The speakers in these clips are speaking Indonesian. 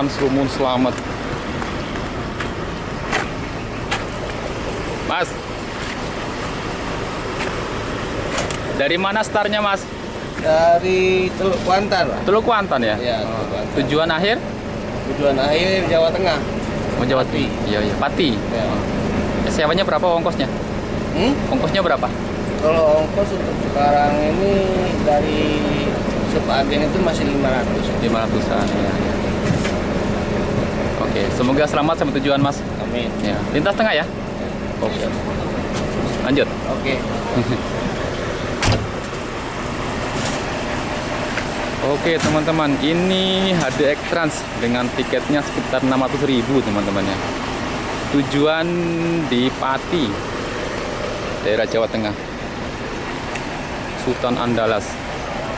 Serumun selamat. Mas, dari mana startnya Mas? Dari Teluk Kuantan. Teluk Kuantan ya? Ya, Teluk Kuantan. Tujuan akhir? Tujuan akhir Jawa Tengah. Oh, Jawa Tengah. Iya, iya. Pati. Ya. Sewanya berapa ongkosnya? Ongkosnya berapa? Kalau ongkos untuk sekarang ini dari Sepagen itu masih 500. 500-an. Ya, ya. Oke, semoga selamat sampai tujuan Mas. Amin. Ya. Lintas tengah ya? Oke. Lanjut. Oke. Oke teman-teman, ini HDX Trans dengan tiketnya sekitar 600.000 teman-teman ya. Tujuan di Pati, daerah Jawa Tengah, Sultan Andalas.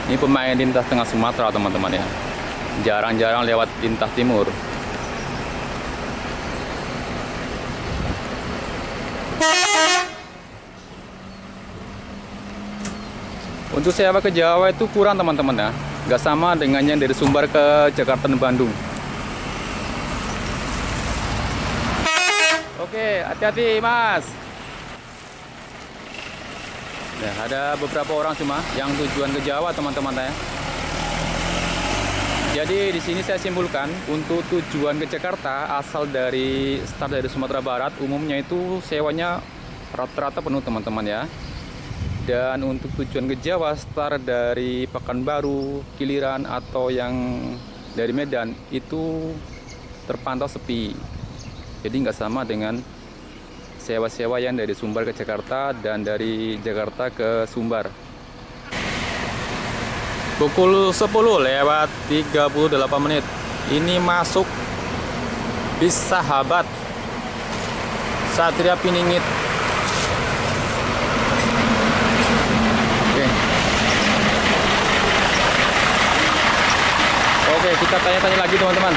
Ini pemain lintas tengah Sumatera teman-teman ya. Jarang-jarang lewat lintas timur. Untuk sewa ke Jawa itu kurang teman-teman ya. Nggak sama dengan yang dari Sumbar ke Jakarta dan Bandung. Oke, hati-hati Mas. Ya, ada beberapa orang cuma yang tujuan ke Jawa teman-teman ya. Jadi di sini saya simpulkan untuk tujuan ke Jakarta asal dari start dari Sumatera Barat umumnya itu sewanya rata-rata penuh teman-teman ya. Dan untuk tujuan ke Jawa start dari Pekanbaru, Kiliran atau yang dari Medan itu terpantau sepi. Jadi nggak sama dengan sewa-sewa yang dari Sumbar ke Jakarta dan dari Jakarta ke Sumbar. Pukul 10 lewat 38 menit. Ini masuk bis Sahabat Satria Piningit. Oke, kita tanya-tanya lagi teman-teman.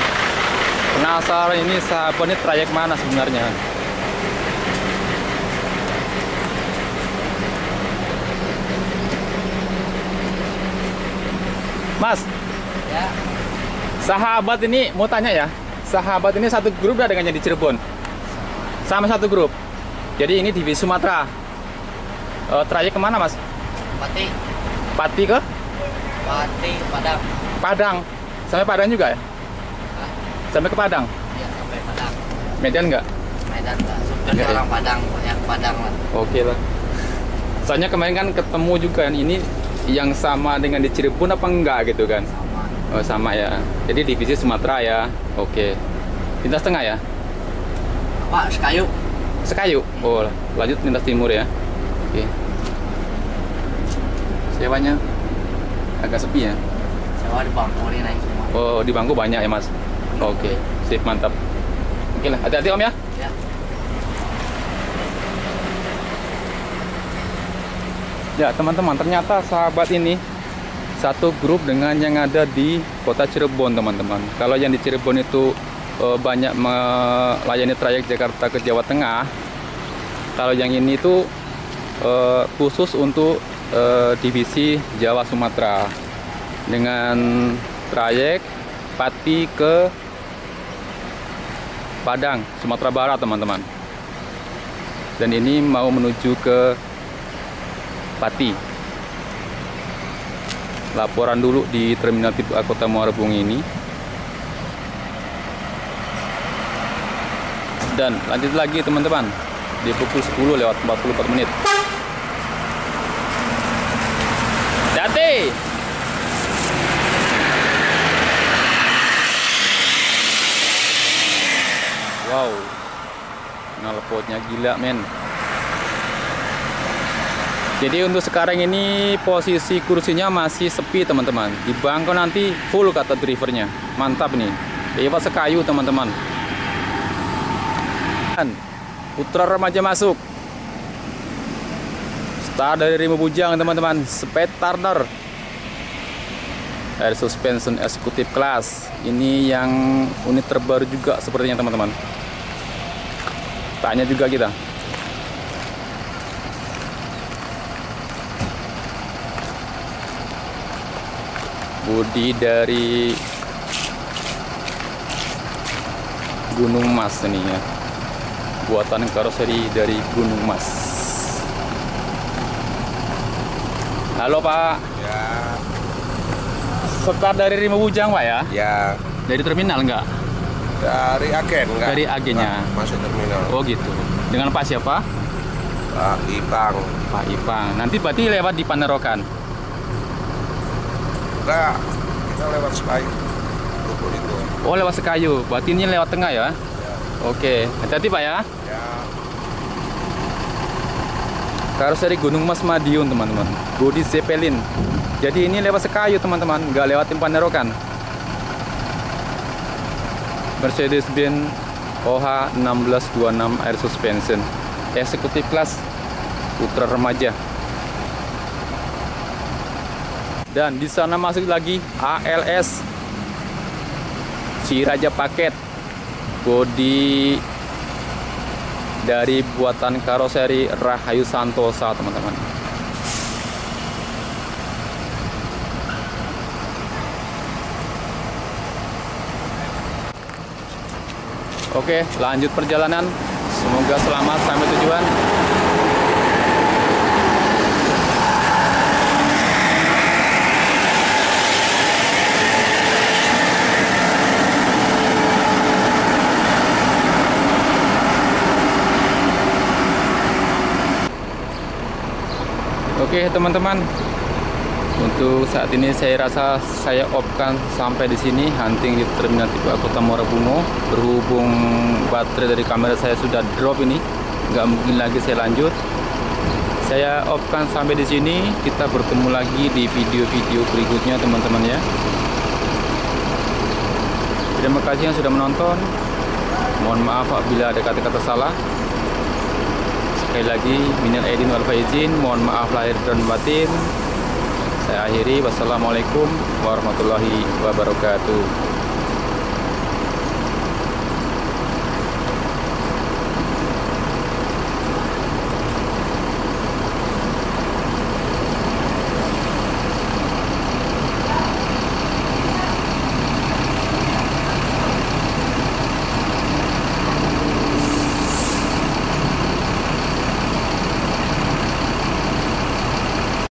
Penasaran ini Sahabat ini trayek mana sebenarnya? Mas, Ya. Sahabat ini mau tanya ya. Sahabat ini satu grup dah dengan yang di Cirebon. Sama satu grup. Jadi ini di Sumatera. Trayek kemana Mas? Pati. Pati ke? Pati, Padang. Padang. Sampai Padang juga ya? Hah? Sampai ke Padang? Ya, sampai Padang. Medan nggak? Medan enggak. Enggak ya? Orang Padang, banyak Padang lah. Oke lah. Soalnya kemarin kan ketemu juga kan, ini yang sama dengan di Cirebon apa enggak gitu kan? Sama. Oh sama ya. Jadi divisi Sumatera ya. Oke. Lintas tengah ya? Pak, Sekayu. Sekayu. Oh, lanjut lintas timur ya. Oke. Sewanya agak sepi ya. Sewa di bangku ini naik semua. Oh, di bangku banyak ya, Mas. Oke, sip, mantap. Oke lah, hati-hati Om ya. Ya. Ya, teman-teman, ternyata Sahabat ini satu grup dengan yang ada di kota Cirebon, teman-teman. Kalau yang di Cirebon itu banyak melayani trayek Jakarta ke Jawa Tengah. Kalau yang ini itu khusus untuk divisi Jawa Sumatera dengan trayek Pati ke Padang, Sumatera Barat, teman-teman. Dan ini mau menuju ke Pati. Laporan dulu di Terminal Tipe A Kota Muara Bungin ini. Dan lanjut lagi, teman-teman, di pukul 10 lewat 44 menit. Hati! Wow, knalpotnya gila, men. Jadi untuk sekarang ini posisi kursinya masih sepi, teman-teman. Di bangku nanti full kata drivernya. Mantap nih. Lewat sekayu, teman-teman. Putra remaja masuk. Start dari Rima Bujang, teman-teman. Speed Turner. Air suspension executive class. Ini yang unit terbaru juga sepertinya, teman-teman. Tanya juga kita. Bodi dari Gunung Mas ini ya. Buatan karoseri dari Gunung Mas. Halo Pak. Ya. Start dari Rima Bujang Pak ya? Ya. Dari terminal enggak? Dari agen enggak? Dari agennya. Masuk terminal. Oh gitu. Dengan Pak siapa? Pak Ipang. Pak Ipang. Nanti berarti lewat di Panerokan. Enggak. Kita lewat Sky. Itu. Oh lewat Sekayu. Berarti ini lewat tengah ya? Ya. Oke. Hati-hati Pak ya. Ya. Karoseri Gunung Mas Madiun, teman-teman. Bodi Zeppelin. Jadi ini lewat Sekayu, teman-teman. Nggak lewatin Panerokan. Mercedes-Benz OH 1626 Air Suspension. Executive Class. Putra remaja. Dan di sana masuk lagi ALS Si Raja Paket, bodi dari buatan karoseri Rahayu Santosa, teman-teman. Oke, lanjut perjalanan. Semoga selamat sampai tujuan. Oke teman-teman, untuk saat ini saya rasa saya off-kan sampai di sini hunting di Terminal Tipe A Kota Muara Bungo. Berhubung baterai dari kamera saya sudah drop ini, nggak mungkin lagi saya lanjut. Saya off-kan sampai di sini. Kita bertemu lagi di video-video berikutnya, teman-teman ya. Terima kasih yang sudah menonton. Mohon maaf apabila ada kata-kata salah. Sekali lagi, minal aidin wal faizin, mohon maaf lahir dan batin. Saya akhiri, wassalamualaikum warahmatullahi wabarakatuh.